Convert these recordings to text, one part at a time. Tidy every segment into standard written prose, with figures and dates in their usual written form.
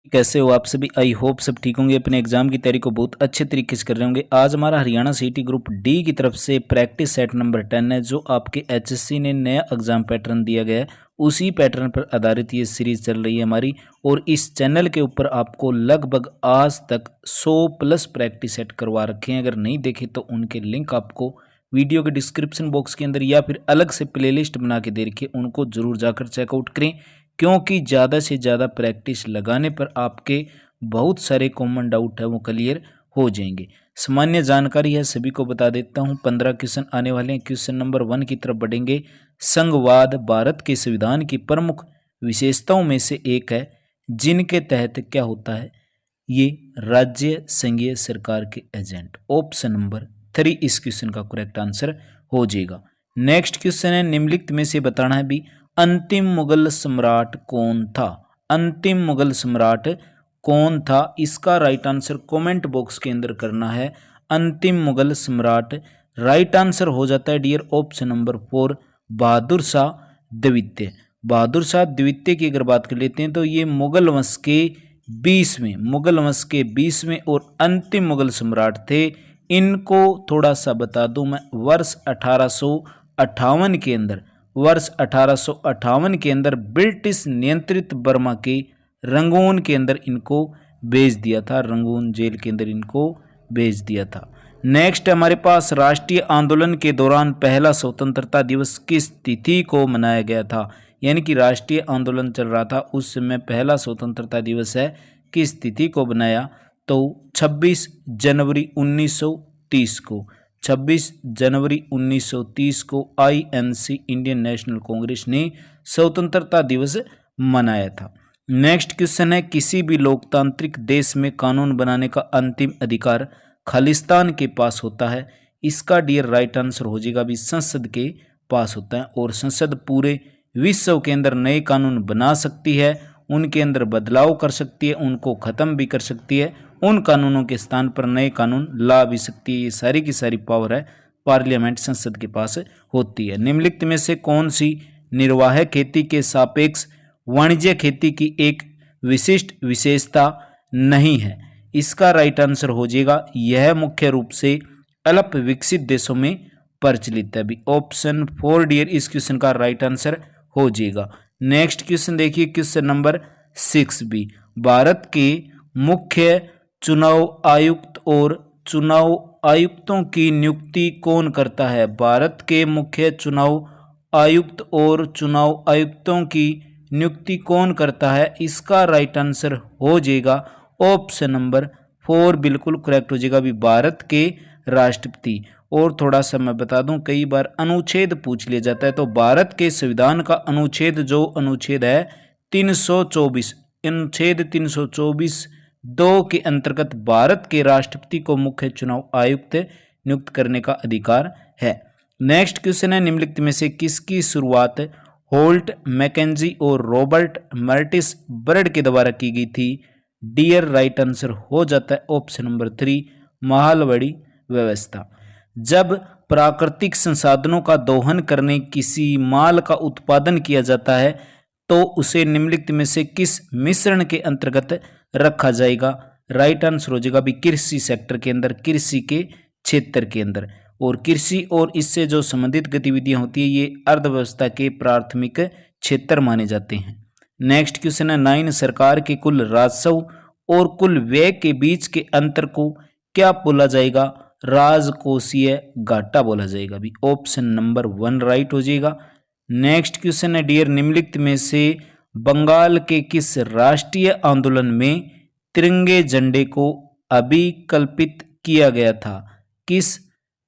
कैसे हो आप सभी। आई होप सब ठीक होंगे, अपने एग्जाम की तैयारी को बहुत अच्छे तरीके से कर रहे होंगे। आज हमारा हरियाणा सीटी ग्रुप डी की तरफ से प्रैक्टिस सेट नंबर 10 है, जो आपके एचएससी ने नया एग्जाम पैटर्न दिया गया है। उसी पैटर्न पर आधारित ये सीरीज चल रही है हमारी, और इस चैनल के ऊपर आपको लगभग आज तक 100+ प्रैक्टिस सेट करवा रखे हैं। अगर नहीं देखे तो उनके लिंक आपको वीडियो के डिस्क्रिप्शन बॉक्स के अंदर या फिर अलग से प्लेलिस्ट बना के दे रखी है, उनको जरूर जाकर चेकआउट करें, क्योंकि ज़्यादा से ज़्यादा प्रैक्टिस लगाने पर आपके बहुत सारे कॉमन डाउट है वो क्लियर हो जाएंगे। सामान्य जानकारी है, सभी को बता देता हूँ। 15 क्वेश्चन आने वाले हैं। क्वेश्चन नंबर 1 की तरफ बढ़ेंगे। संघवाद भारत के संविधान की प्रमुख विशेषताओं में से एक है, जिनके तहत क्या होता है? ये राज्य संघीय सरकार के एजेंट। ऑप्शन नंबर 3 इस क्वेश्चन का करेक्ट आंसर हो जाएगा। नेक्स्ट क्वेश्चन है, निम्नलिखित में से बताना है भी अंतिम मुगल सम्राट कौन था? अंतिम मुगल सम्राट कौन था? इसका राइट आंसर कमेंट बॉक्स के अंदर करना है। अंतिम मुगल सम्राट राइट आंसर हो जाता है dear option number 4 Bahadur Shah द्वितीय। बहादुर शाह द्वितीय की अगर बात कर लेते हैं तो ये मुगल वंश के 20वें और अंतिम मुगल सम्राट थे। इनको थोड़ा सा बता दूं मैं, वर्ष 1858 के अंदर ब्रिटिश नियंत्रित बर्मा के रंगून के अंदर इनको भेज दिया था। रंगून जेल के अंदर इनको भेज दिया था। नेक्स्ट हमारे पास, राष्ट्रीय आंदोलन के दौरान पहला स्वतंत्रता दिवस किस तिथि को मनाया गया था? यानी कि राष्ट्रीय आंदोलन चल रहा था उस समय पहला स्वतंत्रता दिवस है, किस तिथि को बनाया? तो 26 जनवरी 1930 को। 26 जनवरी 1930 को आईएनसी इंडियन नेशनल कांग्रेस ने स्वतंत्रता दिवस मनाया था। नेक्स्ट क्वेश्चन है, किसी भी लोकतांत्रिक देश में कानून बनाने का अंतिम अधिकार खालिस्तान के पास होता है। इसका डियर राइट आंसर हो जाएगा भी संसद के पास होता है, और संसद पूरे विश्व के अंदर नए कानून बना सकती है, उनके अंदर बदलाव कर सकती है, उनको ख़त्म भी कर सकती है, उन कानूनों के स्थान पर नए कानून ला भी सकती है। ये सारी की सारी पावर है पार्लियामेंट संसद के पास होती है। निम्नलिखित में से कौन सी निर्वाह खेती के सापेक्ष वाणिज्य खेती की एक विशिष्ट विशेषता नहीं है? इसका राइट आंसर हो जाएगा, यह मुख्य रूप से अल्प विकसित देशों में प्रचलित है। भी ऑप्शन 4 डियर इस क्वेश्चन का राइट आंसर हो जाएगा। नेक्स्ट क्वेश्चन देखिए, क्वेश्चन नंबर 6 भी, भारत के मुख्य चुनाव आयुक्त और चुनाव आयुक्तों की नियुक्ति कौन करता है? भारत के मुख्य चुनाव आयुक्त और चुनाव आयुक्तों की नियुक्ति कौन करता है? इसका राइट आंसर हो जाएगा ऑप्शन नंबर 4 बिल्कुल करेक्ट हो जाएगा भी भारत के राष्ट्रपति। और थोड़ा सा मैं बता दूं, कई बार अनुच्छेद पूछ लिया जाता है, तो भारत के संविधान का अनुच्छेद जो अनुच्छेद है 324, अनुच्छेद 324 2 के अंतर्गत भारत के राष्ट्रपति को मुख्य चुनाव आयुक्त नियुक्त करने का अधिकार है। नेक्स्ट क्वेश्चन है, निम्नलिखित में से किसकी शुरुआत होल्ट, मैकेंजी और रॉबर्ट मर्टिस बर्ड के द्वारा की गई थी? डियर राइट आंसर हो जाता है ऑप्शन नंबर 3 महालवड़ी व्यवस्था। जब प्राकृतिक संसाधनों का दोहन करने किसी माल का उत्पादन किया जाता है तो उसे निम्नलिखित में से किस मिश्रण के अंतर्गत रखा जाएगा? राइट आंसर हो जाएगा भी कृषि सेक्टर के अंदर, कृषि के क्षेत्र के अंदर। और कृषि और इससे जो संबंधित गतिविधियां होती है ये अर्थव्यवस्था के प्राथमिक क्षेत्र माने जाते हैं। नेक्स्ट क्वेश्चन है, 9 सरकार के कुल राजस्व और कुल व्यय के बीच के अंतर को क्या बोला जाएगा? राजकोषीय घाटा बोला जाएगा भी। ऑप्शन नंबर 1 राइट हो जाएगा। नेक्स्ट क्वेश्चन है, डियर निम्नलिखित में से बंगाल के किस राष्ट्रीय आंदोलन में तिरंगे झंडे को अभिकल्पित किया गया था? किस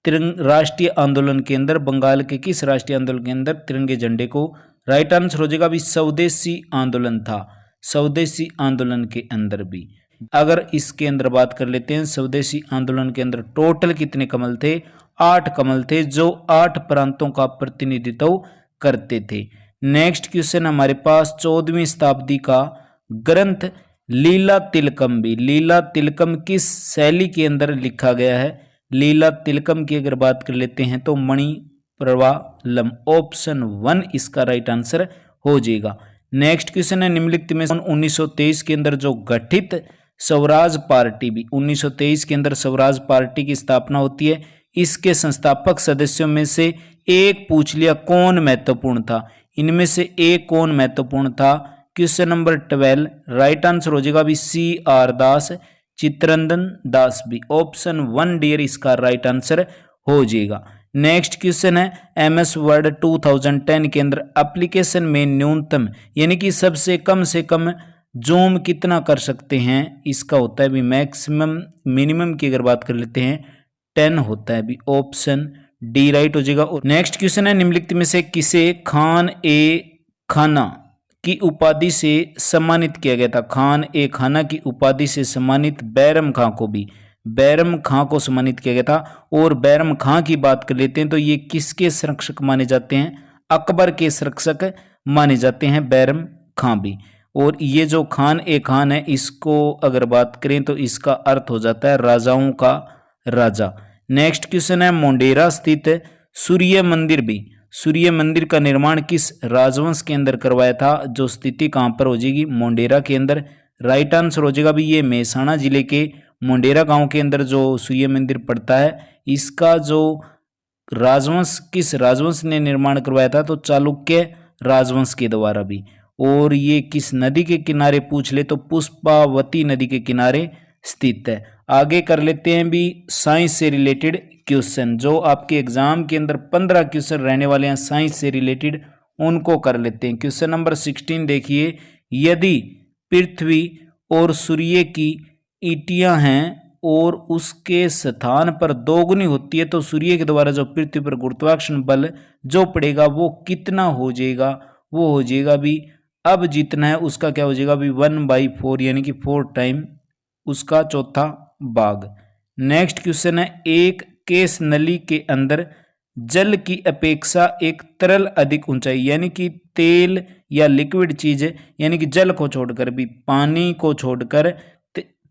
राष्ट्रीय आंदोलन के अंदर, बंगाल के किस राष्ट्रीय आंदोलन के अंदर तिरंगे झंडे को? राइट आंसर हो जाएगा भी स्वदेशी आंदोलन था। स्वदेशी आंदोलन के अंदर भी अगर इसके अंदर बात कर लेते हैं, स्वदेशी आंदोलन के अंदर टोटल कितने कमल थे? 8 कमल थे, जो 8 प्रांतों का प्रतिनिधित्व करते थे। नेक्स्ट क्वेश्चन हमारे पास, 14वीं शताब्दी का ग्रंथ लीला तिलकम भी, लीला तिलकम किस शैली के अंदर लिखा गया है? लीला तिलकम की अगर बात कर लेते हैं तो मणि प्रवालम। ऑप्शन 1 इसका राइट आंसर हो जाएगा। नेक्स्ट क्वेश्चन है निम्नलिखित में 1923 के अंदर जो गठित स्वराज पार्टी भी 1923 के अंदर स्वराज पार्टी की स्थापना होती है, इसके संस्थापक सदस्यों में से एक पूछ लिया कौन महत्वपूर्ण था। इनमें से एक कौन महत्वपूर्ण था? क्वेश्चन नंबर 12 राइट आंसर हो जाएगा भी CR दास, चित्तरंजन दास भी। ऑप्शन 1 डियर इसका राइट आंसर हो जाएगा। नेक्स्ट क्वेश्चन है MS वर्ड 2010 के अंदर एप्लीकेशन में न्यूनतम यानी कि सबसे कम से कम जूम कितना कर सकते हैं, इसका होता है भी मैक्सिमम। मिनिमम की अगर बात कर लेते हैं 10 होता है भी। ऑप्शन डी राइट हो जाएगा। नेक्स्ट क्वेश्चन है निम्नलिखित में से किसे खान ए खाना की उपाधि से सम्मानित किया गया था? खान ए खाना की उपाधि से सम्मानित बैरम खां को भी, बैरम खां को सम्मानित किया गया था। और बैरम खां की बात कर लेते हैं तो ये किसके संरक्षक माने जाते हैं? अकबर के संरक्षक माने जाते हैं बैरम खां भी। और ये जो खान ए खान है, इसको अगर बात करें तो इसका अर्थ हो जाता है राजाओं का राजा। नेक्स्ट क्वेश्चन है मोंडेरा स्थित सूर्य मंदिर भी, सूर्य मंदिर का निर्माण किस राजवंश के अंदर करवाया था? जो स्थिति कहाँ पर हो जाएगी? मोंडेरा के अंदर। राइट आंसर हो जाएगा भी ये मेहसाणा जिले के मोंडेरा गांव के अंदर जो सूर्य मंदिर पड़ता है, इसका जो राजवंश किस राजवंश ने निर्माण करवाया था? तो चालुक्य राजवंश के द्वारा भी। और ये किस नदी के किनारे पूछ ले तो पुष्पावती नदी के किनारे स्थित है। आगे कर लेते हैं भी साइंस से रिलेटेड क्वेश्चन, जो आपके एग्जाम के अंदर 15 क्वेश्चन रहने वाले हैं साइंस से रिलेटेड, उनको कर लेते हैं। क्वेश्चन नंबर 16 देखिए, यदि पृथ्वी और सूर्य की ईटियां हैं और उसके स्थान पर दोगुनी होती है तो सूर्य के द्वारा जो पृथ्वी पर गुरुत्वाकर्षण बल जो पड़ेगा वो कितना हो जाएगा? वो हो जाएगा भी अब जितना है उसका क्या हो जाएगा भी 1/4 यानी कि 4 टाइम उसका चौथा भाग। नेक्स्ट क्वेश्चन है एक केस नली के अंदर जल की अपेक्षा एक तरल अधिक ऊंचाई यानी कि तेल या लिक्विड चीज यानी कि जल को छोड़कर भी, पानी को छोड़कर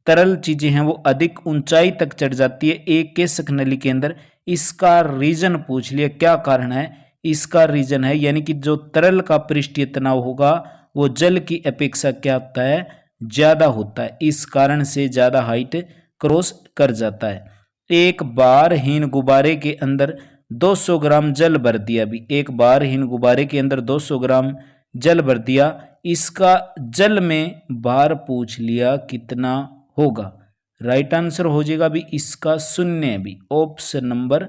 तरल चीजें हैं वो अधिक ऊंचाई तक चढ़ जाती है एक केशक नली के अंदर। इसका रीजन पूछ लिया, क्या कारण है? इसका रीजन है यानी कि जो तरल का पृष्ठीय तनाव होगा वो जल की अपेक्षा क्या होता है? ज्यादा होता है, इस कारण से ज्यादा हाइट क्रॉस कर जाता है। एक भारहीन गुब्बारे के अंदर 200 ग्राम जल भर दिया भी, एक भारहीन गुब्बारे के अंदर 200 ग्राम जल भर दिया, इसका जल में भार पूछ लिया कितना होगा? राइट आंसर हो जाएगा भी इसका 0 भी। ऑप्शन नंबर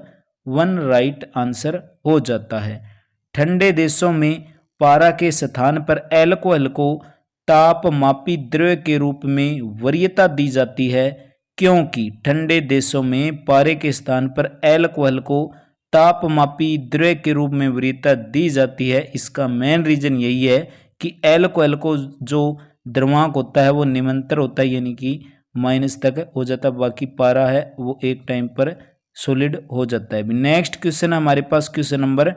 1 राइट आंसर हो जाता है। ठंडे देशों में पारा के स्थान पर अल्कोहल को तापमापी द्रव्य के रूप में वरीयता दी जाती है, क्योंकि ठंडे देशों में पारे के स्थान पर अल्कोहल को तापमापी द्रव्य के रूप में वरीयता दी जाती है। इसका मेन रीजन यही है कि अल्कोहल को जो द्रव्यांक होता है वो निरंतर होता है यानी कि माइनस तक हो जाता है, बाकी पारा है वो एक टाइम पर सॉलिड हो जाता है। नेक्स्ट क्वेश्चन है हमारे पास क्वेश्चन नंबर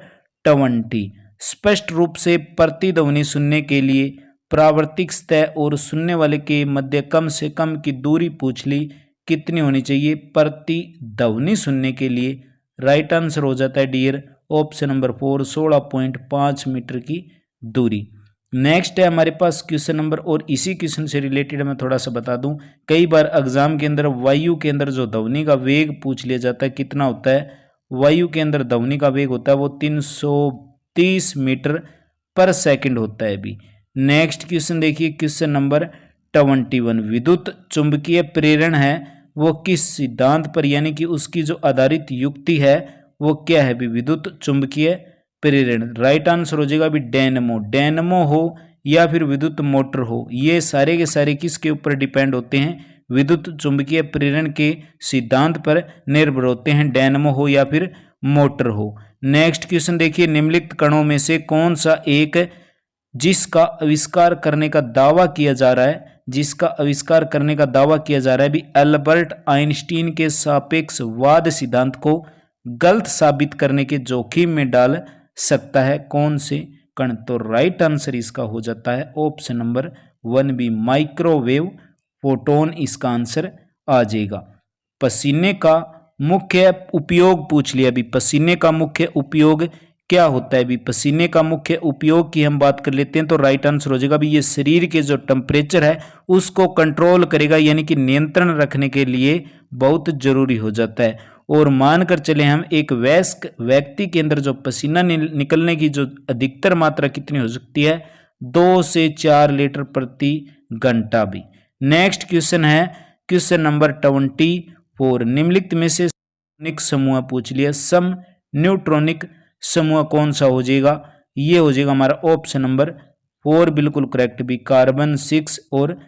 20। स्पष्ट रूप से प्रतिध्वनि सुनने के लिए प्रावर्तिक सतह और सुनने वाले के मध्य कम से कम की दूरी पूछ ली, कितनी होनी चाहिए प्रतिध्वनि सुनने के लिए? राइट आंसर हो जाता है डियर ऑप्शन नंबर 4 16.5 मीटर की दूरी। नेक्स्ट है हमारे पास क्वेश्चन नंबर, और इसी क्वेश्चन से रिलेटेड मैं थोड़ा सा बता दूं, कई बार एग्जाम के अंदर वायु के अंदर जो ध्वनि का वेग पूछ लिया जाता है कितना होता है? वायु के अंदर ध्वनि का वेग होता है वो 330 मीटर पर सेकंड होता है भी। नेक्स्ट क्वेश्चन देखिए क्वेश्चन नंबर 21। विद्युत चुंबकीय प्रेरण है वो किस सिद्धांत पर यानी कि उसकी जो आधारित युक्ति है वो क्या है भी? विद्युत चुंबकीय प्रेरण। राइट आंसर हो जाएगा भी डायनेमो, डायनेमो हो या फिर विद्युत मोटर हो, ये सारे के सारे किसके ऊपर डिपेंड होते हैं? विद्युत चुंबकीय प्रेरण के सिद्धांत पर निर्भर होते हैं, डायनेमो हो या फिर मोटर हो। नेक्स्ट क्वेश्चन देखिए, निम्नलिखित कणों में से कौन सा एक जिसका आविष्कार करने का दावा किया जा रहा है, जिसका आविष्कार करने का दावा किया जा रहा है भी अल्बर्ट आइंस्टीन के सापेक्षवाद सिद्धांत को गलत साबित करने के जोखिम में डाल सकता है? कौन से कण? तो राइट आंसर इसका हो जाता है ऑप्शन नंबर 1 भी, माइक्रोवेव फोटोन इसका आंसर आ जाएगा। पसीने का मुख्य उपयोग पूछ लिया भी, पसीने का मुख्य उपयोग क्या होता है भी पसीने का मुख्य उपयोग की हम बात कर लेते हैं तो राइट आंसर हो जाएगा भी ये शरीर के जो टेम्परेचर है उसको कंट्रोल करेगा, यानी कि नियंत्रण रखने के लिए बहुत जरूरी हो जाता है। और मानकर चले हम एक वयस्क व्यक्ति के अंदर जो पसीना निकलने की जो अधिकतर मात्रा कितनी हो सकती है, 2 से 4 लीटर प्रति घंटा भी। नेक्स्ट क्वेश्चन है क्वेश्चन नंबर 24, निम्नलिखित में से न्यूट्रॉनिक समूह पूछ लिया, सम न्यूट्रॉनिक समूह कौन सा हो जाएगा, ये हो जाएगा हमारा ऑप्शन नंबर 4 बिल्कुल करेक्ट भी, कार्बन 6 और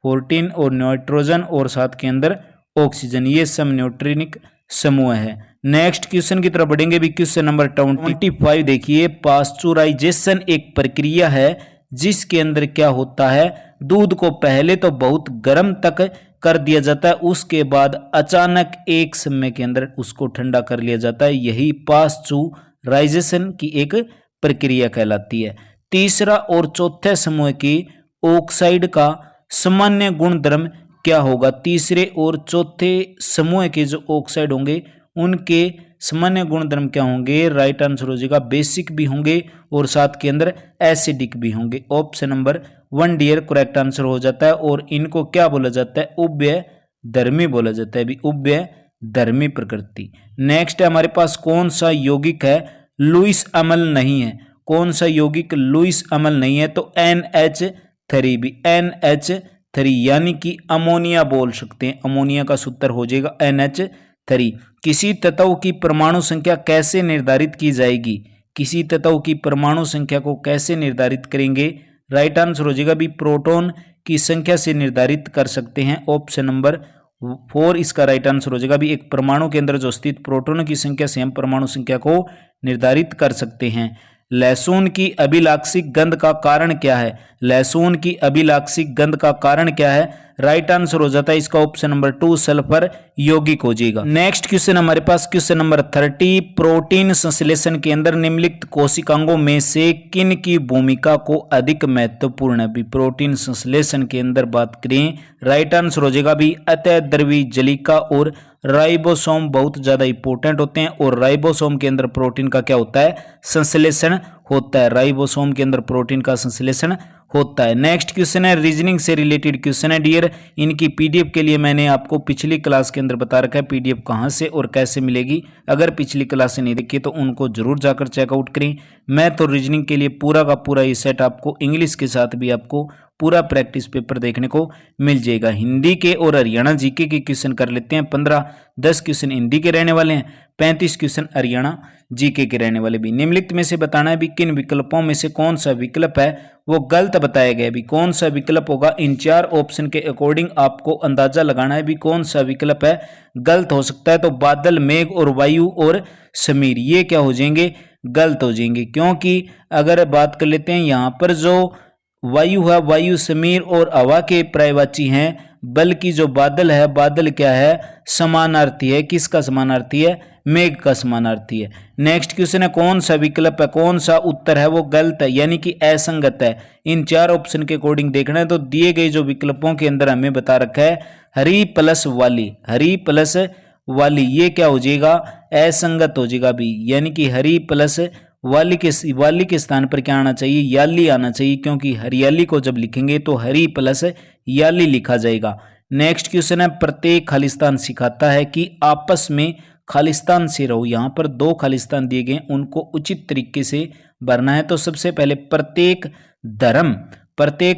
14 और नाइट्रोजन और साथ के अंदर ऑक्सीजन, ये सम न्यूट्रॉनिक समूह है। नेक्स्ट क्वेश्चन की तरफ बढ़ेंगे भी, क्वेश्चन नंबर 25 देखिए, पास्चुराइजेशन एक प्रक्रिया है जिसके अंदर क्या होता है, दूध को पहले तो बहुत गर्म तक कर दिया जाता है, उसके बाद अचानक एक समय के अंदर उसको ठंडा कर लिया जाता है, यही पास्चुराइजेशन की एक प्रक्रिया कहलाती है। तीसरा और चौथे समूह की ऑक्साइड का सामान्य गुणधर्म क्या होगा, तीसरे और चौथे समूह के जो ऑक्साइड होंगे उनके सामान्य गुणधर्म क्या होंगे, राइट आंसर हो जाएगा बेसिक भी होंगे और साथ के अंदर एसिडिक भी होंगे। Option number 1 dear correct answer हो जाता है। और इनको क्या बोला जाता है, उभय धर्मी बोला जाता है भी, उभय धर्मी प्रकृति। नेक्स्ट है हमारे पास कौन सा यौगिक है लुईस अम्ल नहीं है, कौन सा यौगिक लुईस अम्ल नहीं है, तो NH3 भी, NH3 यानी कि अमोनिया बोल सकते हैं, अमोनिया का सूत्र हो जाएगा NH3। किसी तत्व की परमाणु संख्या कैसे निर्धारित की जाएगी, किसी तत्व की परमाणु संख्या को कैसे निर्धारित करेंगे, राइट आंसर हो जाएगा भी प्रोटॉन की संख्या से निर्धारित कर सकते हैं। ऑप्शन नंबर 4 इसका राइट आंसर हो जाएगा भी, एक परमाणु के अंदर जो स्थित प्रोटॉनों की संख्या से हम परमाणु संख्या को निर्धारित कर सकते हैं। लहसुन की अभिलाक्षिक गंध का कारण क्या है, लहसुन की अभिलाक्षिक गंध का कारण क्या है, राइट आंसर हो जाता है इसका ऑप्शन नंबर 2 सल्फर यौगिक हो जाएगा। नेक्स्ट क्वेश्चन हमारे पास क्वेश्चन नंबर 30, प्रोटीन संश्लेषण के अंदर निम्नलिखित कोशिकांगों में से किन की भूमिका को अधिक महत्वपूर्ण है भी, प्रोटीन संश्लेषण के अंदर बात करें राइट आंसर हो जाएगा भी अतःद्रवी जलिका और राइबोसोम बहुत ज्यादा इंपॉर्टेंट होते हैं। और राइबोसोम के अंदर प्रोटीन का क्या होता है, संश्लेषण होता है, राइबोसोम के अंदर प्रोटीन का संश्लेषण होता है। नेक्स्ट क्वेश्चन है रीजनिंग से रिलेटेड क्वेश्चन है डियर, इनकी पीडीएफ के लिए मैंने आपको पिछली क्लास के अंदर बता रखा है पीडीएफ कहां से और कैसे मिलेगी, अगर पिछली क्लास से नहीं देखी तो उनको जरूर जाकर चेकआउट करें। मैं तो रीजनिंग के लिए पूरा का पूरा ये सेट आपको इंग्लिश के साथ भी आपको पूरा प्रैक्टिस पेपर देखने को मिल जाएगा। हिंदी के और हरियाणा जीके के क्वेश्चन कर लेते हैं 15-10 क्वेश्चन हिंदी के रहने वाले हैं, 35 क्वेश्चन हरियाणा जीके के रहने वाले भी। निम्नलिखित में से बताना है भी किन विकल्पों में से कौन सा विकल्प है वो गलत बताया गया है भी, कौन सा विकल्प होगा, इन 4 ऑप्शन के अकॉर्डिंग आपको अंदाजा लगाना है भी कौन सा विकल्प है गलत हो सकता है। तो बादल, मेघ और वायु और समीर ये क्या हो जाएंगे, गलत हो जाएंगे, क्योंकि अगर बात कर लेते हैं यहाँ पर जो वायु है, वायु समीर और हवा के पर्यायवाची हैं, बल्कि जो बादल है, बादल क्या है, समानार्थी है, किसका समानार्थी है, मेघ का समानार्थी है। नेक्स्ट क्वेश्चन है कौन सा विकल्प है, कौन सा उत्तर है वो गलत है यानी कि असंगत है। इन 4 ऑप्शन के अकॉर्डिंग देखना है तो दिए गए जो विकल्पों के अंदर हमें बता रखा है हरी प्लस वाली, हरी प्लस वाली ये क्या हो जाएगा, असंगत हो जाएगा भी, यानी कि हरी प्लस वाली के स्थान पर क्या आना चाहिए, याली आना चाहिए, क्योंकि हरियाली को जब लिखेंगे तो हरी प्लस याली लिखा जाएगा। नेक्स्ट क्वेश्चन है प्रत्येक खालिस्तान सिखाता है कि आपस में खालिस्तान से रहो, यहाँ पर 2 खालिस्तान दिए गए उनको उचित तरीके से भरना है। तो सबसे पहले प्रत्येक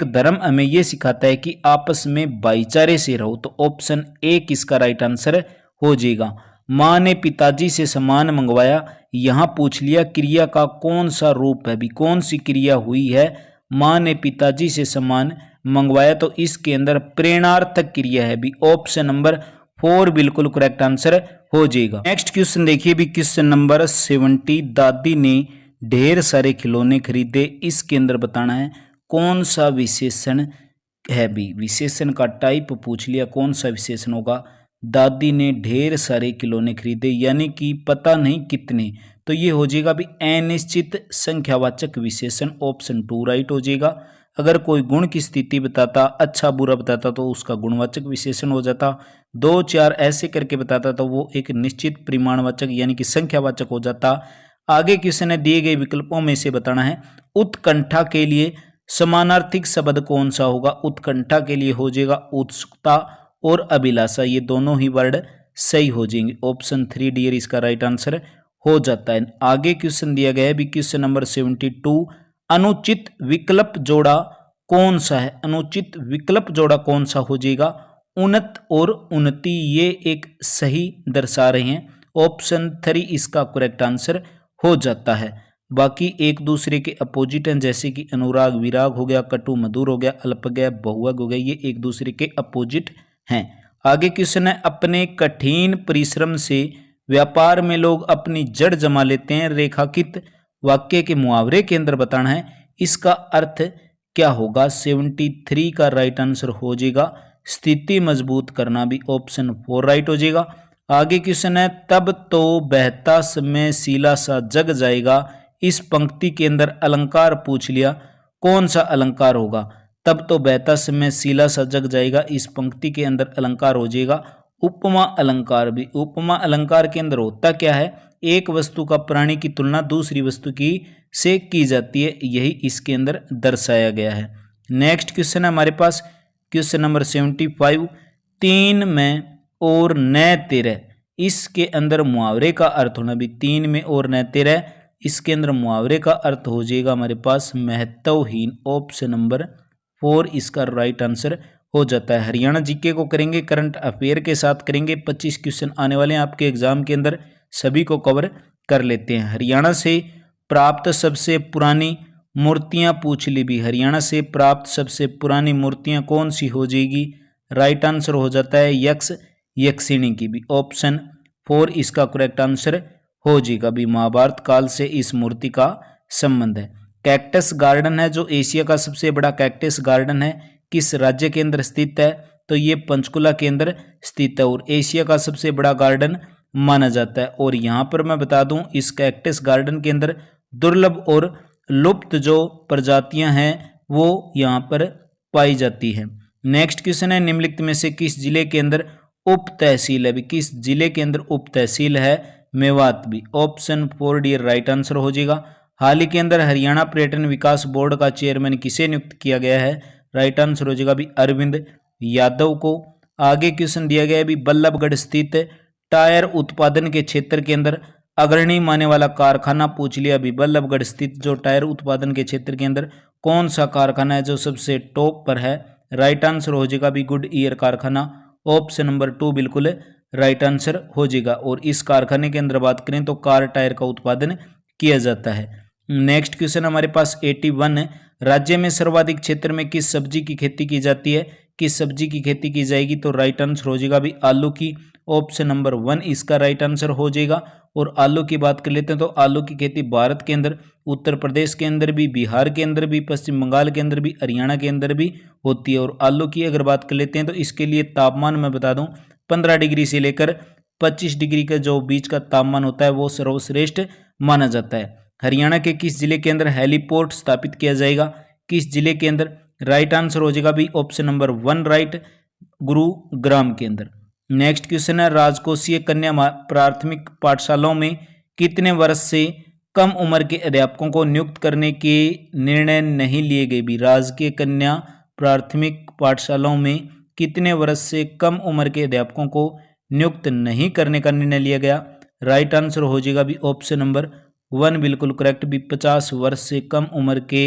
धर्म हमें यह सिखाता है कि आपस में भाईचारे से रहो, तो ऑप्शन ए किसका राइट आंसर हो जाएगा। माँ ने पिताजी से सामान मंगवाया, यहाँ पूछ लिया क्रिया का कौन सा रूप है भी, कौन सी क्रिया हुई है, माँ ने पिताजी से सामान मंगवाया, तो इसके अंदर प्रेरणार्थक क्रिया है भी, ऑप्शन नंबर 4 बिल्कुल करेक्ट आंसर हो जाएगा। नेक्स्ट क्वेश्चन देखिए भी क्वेश्चन नंबर 70, दादी ने ढेर सारे खिलौने खरीदे, इसके अंदर बताना है कौन सा विशेषण है भी, विशेषण का टाइप पूछ लिया, कौन सा विशेषण होगा, दादी ने ढेर सारे खिलौने खरीदे यानी कि पता नहीं कितने, तो ये हो जाएगा भी अनिश्चित संख्यावाचक विशेषण, ऑप्शन 2 राइट हो जाएगा। अगर कोई गुण की स्थिति बताता, अच्छा बुरा बताता तो उसका गुणवाचक विशेषण हो जाता, 2-4 ऐसे करके बताता तो वो एक निश्चित परिमाणवाचक यानी कि संख्यावाचक हो जाता। आगे क्वेश्चन है दिए गए विकल्पों में से बताना है उत्कंठा के लिए समानार्थिक शब्द कौन सा होगा। उत्कंठा के लिए हो जाएगा उत्सुकता और अभिलाषा, ये दोनों ही वर्ड सही हो जाएंगे। ऑप्शन 3 डियर इसका राइट आंसर हो जाता है। आगे क्वेश्चन दिया गया है भी क्वेश्चन नंबर 72, अनुचित विकल्प जोड़ा कौन सा है। अनुचित विकल्प जोड़ा कौन सा हो जाएगा। उन्नत और उन्नति ये एक सही दर्शा रहे हैं। ऑप्शन 3 इसका करेक्ट आंसर हो जाता है। बाकी एक दूसरे के अपोजिट हैं, जैसे कि अनुराग विराग हो गया, कटु मधुर हो गया, अल्पज्ञ बहुअग हो गया, ये एक दूसरे के अपोजिट हैं। आगे क्वेश्चन है अपने कठिन परिश्रम से व्यापार में लोग अपनी जड़ जमा लेते हैं। रेखांकित वाक्य के मुहावरे के अंदर बताना है इसका अर्थ क्या होगा। 73 का राइट आंसर हो जाएगा स्थिति मजबूत करना, भी ऑप्शन 4 राइट हो जाएगा। आगे क्वेश्चन है तब तो बहता समय सीला सा जग जाएगा। इस पंक्ति के अंदर अलंकार पूछ लिया, कौन सा अलंकार होगा। तब तो बहता समय सीला सा जग जाएगा, इस पंक्ति के अंदर अलंकार हो जाएगा उपमा अलंकार। भी उपमा अलंकार के अंदर होता क्या है, एक वस्तु का प्राणी की तुलना दूसरी वस्तु की से की जाती है, यही इसके अंदर दर्शाया गया है। नेक्स्ट क्वेश्चन है हमारे पास क्वेश्चन नंबर 75, 3 में और न तेरह, इसके अंदर मुहावरे का अर्थ होना। भी 3 में और न तेरह, इसके अंदर मुहावरे का अर्थ हो जाएगा हमारे पास महत्वहीन। ऑप्शन नंबर 4 इसका राइट आंसर हो जाता है। हरियाणा जीके को करेंगे, करंट अफेयर के साथ करेंगे। 25 क्वेश्चन आने वाले हैं आपके एग्जाम के अंदर, सभी को कवर कर लेते हैं। हरियाणा से प्राप्त सबसे पुरानी मूर्तियां पूछ ली। भी हरियाणा से प्राप्त सबसे पुरानी मूर्तियां कौन सी हो जाएगी। राइट आंसर हो जाता है यक्ष यक्षिणी की। भी ऑप्शन 4 इसका करेक्ट आंसर हो जाएगा। भी महाभारत काल से इस मूर्ति का संबंध है। कैक्टस गार्डन है जो एशिया का सबसे बड़ा कैक्टस गार्डन है, किस राज्य के अंदर स्थित है, तो ये पंचकुला के अंदर स्थित है और एशिया का सबसे बड़ा गार्डन माना जाता है। और यहाँ पर मैं बता दूं इस कैक्टस गार्डन के अंदर दुर्लभ और लुप्त जो प्रजातियां हैं वो यहाँ पर पाई जाती है। नेक्स्ट क्वेश्चन है निम्नलिखित में से किस जिले के अंदर उप तहसील है। भी किस जिले के अंदर उप तहसील है, मेवात। भी ऑप्शन 4 डी राइट आंसर हो जाएगा। हाल ही के अंदर हरियाणा पर्यटन विकास बोर्ड का चेयरमैन किसे नियुक्त किया गया है, राइट आंसर हो जाएगा भी अरविंद यादव को। आगे क्वेश्चन दिया गया है भी बल्लभगढ़ स्थित टायर उत्पादन के क्षेत्र के अंदर अग्रणी माने वाला कारखाना पूछ लिया। भी बल्लभगढ़ स्थित जो टायर उत्पादन के क्षेत्र के अंदर कौन सा कारखाना है जो सबसे टॉप पर है, राइट आंसर हो जाएगा भी गुड ईयर कारखाना। ऑप्शन नंबर 2 बिल्कुल राइट आंसर हो जाएगा। और इस कारखाने के अंदर बात करें तो कार टायर का उत्पादन किया जाता है। नेक्स्ट क्वेश्चन हमारे पास 81 है, राज्य में सर्वाधिक क्षेत्र में किस सब्जी की खेती की जाती है, किस सब्जी की खेती की जाएगी, तो राइट आंसर हो जाएगा भी आलू की। ऑप्शन नंबर 1 इसका राइट आंसर हो जाएगा। और आलू की बात कर लेते हैं तो आलू की खेती भारत के अंदर उत्तर प्रदेश के अंदर भी, बिहार के अंदर भी, पश्चिम बंगाल के अंदर भी, हरियाणा के अंदर भी होती है। और आलू की अगर बात कर लेते हैं तो इसके लिए तापमान मैं बता दूं 15 डिग्री से लेकर 25 डिग्री का जो बीच का तापमान होता है वो सर्वश्रेष्ठ माना जाता है। हरियाणा के किस जिले के अंदर हेलीपोर्ट स्थापित किया जाएगा, किस जिले के अंदर, राइट आंसर हो जाएगा भी ऑप्शन नंबर 1 राइट, गुरुग्राम के अंदर। नेक्स्ट क्वेश्चन है राजकोषीय कन्या प्राथमिक पाठशालाओं में कितने वर्ष से कम उम्र के अध्यापकों को नियुक्त करने के निर्णय नहीं लिए गए। भी राजकीय कन्या प्राथमिक पाठशालाओं में कितने वर्ष से कम उम्र के अध्यापकों को नियुक्त नहीं करने का निर्णय लिया गया, राइट आंसर हो जाएगा भी ऑप्शन नंबर 1 बिल्कुल करेक्ट। भी 50 वर्ष से कम उम्र के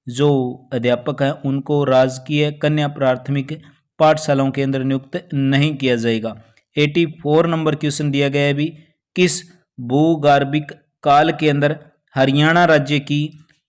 जो अध्यापक हैं उनको राजकीय कन्या प्राथमिक पाठशालाओं के अंदर नियुक्त नहीं किया जाएगा। 84 नंबर क्वेश्चन दिया गया है भी किस भूगर्भिक काल के अंदर हरियाणा राज्य की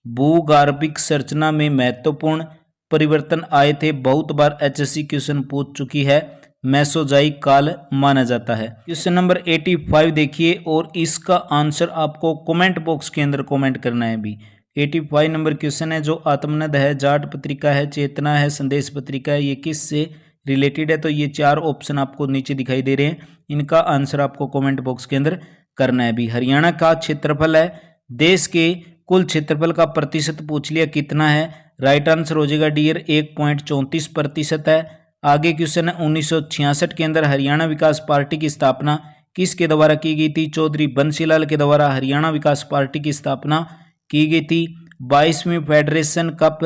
भूगर्भिक संरचना में महत्वपूर्ण परिवर्तन आए थे। बहुत बार एचएससी क्वेश्चन पूछ चुकी है, मेसोजाइक काल माना जाता है। क्वेश्चन नंबर 85 देखिए और इसका आंसर आपको कमेंट बॉक्स के अंदर कमेंट करना है। भी 85 नंबर क्वेश्चन है जो आत्मनद है, जाट पत्रिका है, चेतना है, संदेश पत्रिका है, ये किस से रिलेटेड है, तो ये 4 ऑप्शन आपको नीचे दिखाई दे रहे हैं, इनका आंसर आपको कमेंट बॉक्स के अंदर करना है। भी हरियाणा का क्षेत्रफल है, देश के कुल क्षेत्रफल का प्रतिशत पूछ लिया कितना है, राइट आंसर हो जाएगा डियर 1.34% है। आगे क्वेश्चन है 1966 के अंदर हरियाणा विकास पार्टी की स्थापना किसके द्वारा की गई थी? चौधरी बंसीलाल के द्वारा हरियाणा विकास पार्टी की स्थापना की गई थी। 22वीं फेडरेशन कप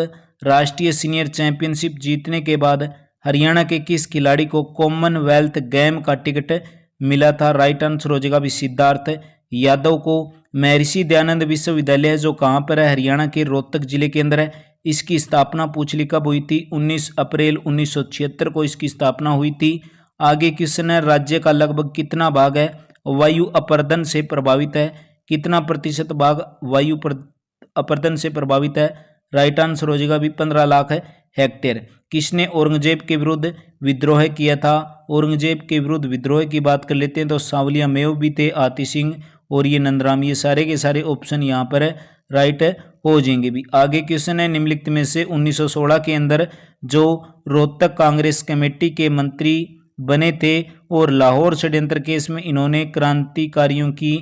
राष्ट्रीय सीनियर चैंपियनशिप जीतने के बाद हरियाणा के किस खिलाड़ी को कॉमनवेल्थ गेम का टिकट मिला था? राइट आंसर हो जाएगा भी सिद्धार्थ यादव को। महर्षि दयानंद विश्वविद्यालय है जो कहाँ पर है? हरियाणा के रोहतक जिले के अंदर है। इसकी स्थापना पूछ ली कब हुई थी? 19 अप्रैल 1976 को इसकी स्थापना हुई थी। आगे क्वेश्चन है, राज्य का लगभग कितना भाग है वायु अपरदन से प्रभावित है? कितना प्रतिशत भाग वायु अपरदन से प्रभावित है? राइट आंसर हो जाएगा भी 15 लाख हेक्टेयर। किसने औरंगजेब के विरुद्ध विद्रोह किया था? औरंगजेब के विरुद्ध विद्रोह की बात कर लेते हैं तो सांवलिया मेव भी थे, आती सिंह और ये नंदराम। ये सारे के सारे ऑप्शन यहाँ पर राइट हो जाएंगे भी। आगे क्वेश्चन है, निम्नलिखित में से 1916 के अंदर जो रोहतक कांग्रेस कमेटी के मंत्री बने थे और लाहौर षड्यंत्र केस में इन्होंने क्रांतिकारियों की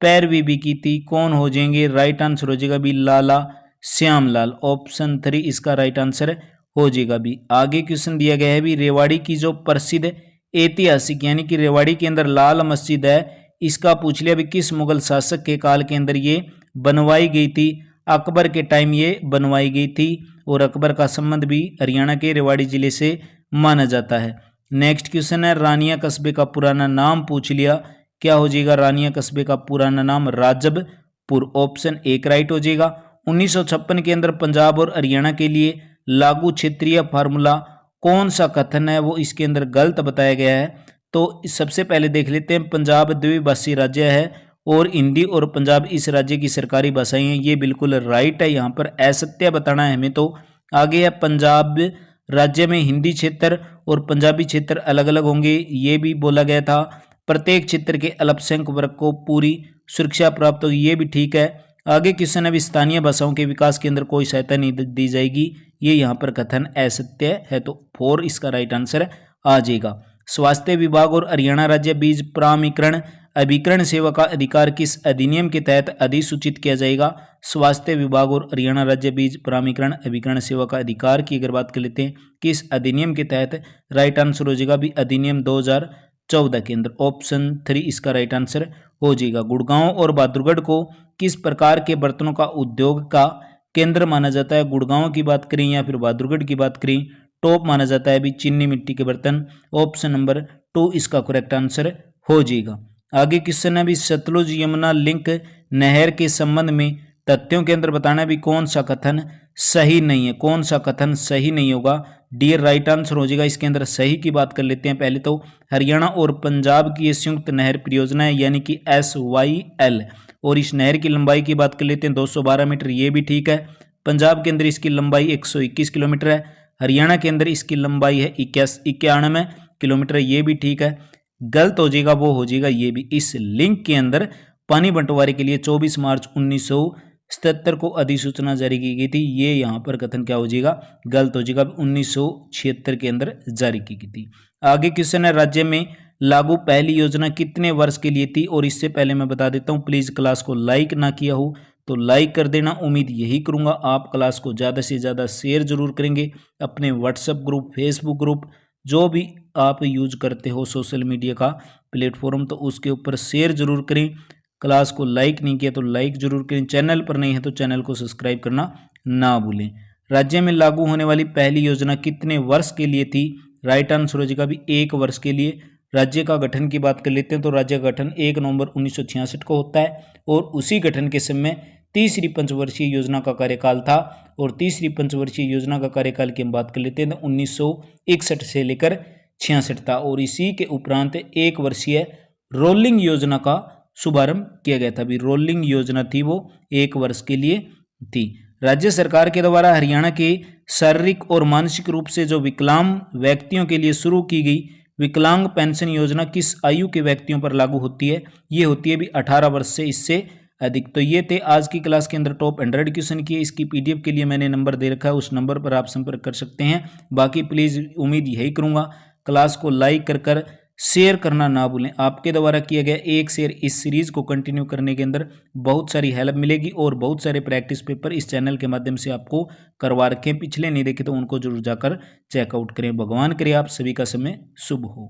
पैरवी भी की थी, कौन हो जाएंगे? राइट आंसर हो जाएगा भी लाला श्यामलाल। ऑप्शन 3 इसका राइट आंसर हो जाएगा भी। आगे क्वेश्चन दिया गया है भी, रेवाड़ी की जो प्रसिद्ध ऐतिहासिक यानी कि रेवाड़ी के अंदर लाल मस्जिद है, इसका पूछ लिया भी किस मुगल शासक के काल के अंदर ये बनवाई गई थी? अकबर के टाइम ये बनवाई गई थी और अकबर का संबंध भी हरियाणा के रेवाड़ी जिले से माना जाता है। नेक्स्ट क्वेश्चन है, रानिया कस्बे का पुराना नाम पूछ लिया, क्या हो जाएगा? रानिया कस्बे का पुराना नाम राजबपुर। ऑप्शन 1 राइट हो जाएगा। 1956 के अंदर पंजाब और हरियाणा के लिए लागू क्षेत्रीय फार्मूला कौन सा कथन है वो इसके अंदर गलत बताया गया है? तो सबसे पहले देख लेते हैं, पंजाब द्विभाषी राज्य है और हिंदी और पंजाब इस राज्य की सरकारी भाषाएं हैं, ये बिल्कुल राइट है। यहाँ पर असत्य बताना है हमें। तो आगे है, पंजाब राज्य में हिंदी क्षेत्र और पंजाबी क्षेत्र अलग अलग होंगे, ये भी बोला गया था। प्रत्येक क्षेत्र के अल्पसंख्यक वर्ग को पूरी सुरक्षा प्राप्त होगी, ये भी ठीक है। आगे क्वेश्चन है, स्थानीय भाषाओं के विकास के अंदर कोई सहायता नहीं दी जाएगी, ये यहाँ पर कथन असत्य है। तो 4 इसका राइट आंसर आ जाएगा। स्वास्थ्य विभाग और हरियाणा राज्य बीज प्राधिकरण अभिकरण सेवा का अधिकार किस अधिनियम के तहत अधिसूचित किया जाएगा? स्वास्थ्य विभाग और हरियाणा राज्य बीज प्राधिकरण अभिकरण सेवा का अधिकार की अगर बात कर लेते हैं, किस अधिनियम के तहत? राइट आंसर हो जाएगा भी अधिनियम 2014 के अंदर। ऑप्शन 3 इसका राइट आंसर हो जाएगा। गुड़गांव और बहादुरगढ़ को किस प्रकार के बर्तनों का उद्योग का केंद्र माना जाता है? गुड़गांव की बात करें या फिर बहादुरगढ़ की बात करें, टॉप माना जाता है भी चीनी मिट्टी के बर्तन। ऑप्शन नंबर 2 इसका करेक्ट आंसर हो जाएगा। आगे क्वेश्चन है भी, सतलुज यमुना लिंक नहर के संबंध में तथ्यों के अंदर बताना भी कौन सा कथन सही नहीं है? कौन सा कथन सही नहीं होगा? डी राइट आंसर हो जाएगा। इसके अंदर सही की बात कर लेते हैं। पहले तो हरियाणा और पंजाब की ये संयुक्त नहर परियोजना है यानी कि SYL, और इस नहर की लंबाई की बात कर लेते हैं 212 मीटर, ये भी ठीक है। पंजाब के अंदर इसकी लंबाई 121 किलोमीटर है, हरियाणा के अंदर इसकी लंबाई है 91 किलोमीटर, ये भी ठीक है। गलत हो जाएगा वो हो जाएगा ये भी। इस लिंक के अंदर पानी बंटवारे के लिए 24 मार्च 1977 को अधिसूचना जारी की गई थी, ये यहाँ पर कथन क्या हो जाएगा? गलत हो जाएगा। 1976 के अंदर जारी की गई थी। आगे क्वेश्चन है, राज्य में लागू पहली योजना कितने वर्ष के लिए थी? और इससे पहले मैं बता देता हूँ, प्लीज क्लास को लाइक ना किया हो तो लाइक कर देना। उम्मीद यही करूंगा आप क्लास को ज़्यादा से ज़्यादा शेयर जरूर करेंगे अपने व्हाट्सएप ग्रुप, फेसबुक ग्रुप, जो भी आप यूज करते हो सोशल मीडिया का प्लेटफॉर्म, तो उसके ऊपर शेयर जरूर करें। क्लास को लाइक नहीं किया तो लाइक जरूर करें। चैनल पर नहीं है तो चैनल को सब्सक्राइब करना ना भूलें। राज्य में लागू होने वाली पहली योजना कितने वर्ष के लिए थी? राइट आंसर हो जाएगा भी 1 वर्ष के लिए। राज्य का गठन की बात कर लेते हैं तो राज्य का गठन 1 नवंबर 1966 को होता है और उसी गठन के समय तीसरी पंचवर्षीय योजना का कार्यकाल था। और तीसरी पंचवर्षीय योजना का कार्यकाल की हम बात कर लेते हैं तो 1961 से लेकर 66 था, और इसी के उपरांत 1 वर्षीय रोलिंग योजना का शुभारंभ किया गया था। अभी रोलिंग योजना थी वो 1 वर्ष के लिए थी। राज्य सरकार के द्वारा हरियाणा के शारीरिक और मानसिक रूप से जो विकलांग व्यक्तियों के लिए शुरू की गई विकलांग पेंशन योजना किस आयु के व्यक्तियों पर लागू होती है? ये होती है भी 18 वर्ष से इससे अधिक। तो ये थे आज की क्लास के अंदर टॉप 100 क्वेश्चन किए। इसकी PDF के लिए मैंने नंबर दे रखा है, उस नंबर पर आप संपर्क कर सकते हैं। बाकी प्लीज़ उम्मीद यही करूँगा क्लास को लाइक कर शेयर करना ना भूलें। आपके द्वारा किया गया एक शेयर इस सीरीज़ को कंटिन्यू करने के अंदर बहुत सारी हेल्प मिलेगी, और बहुत सारे प्रैक्टिस पेपर इस चैनल के माध्यम से आपको करवा रखे हैं। पिछले नहीं देखे तो उनको जरूर जाकर चेकआउट करें। भगवान करे आप सभी का समय शुभ हो।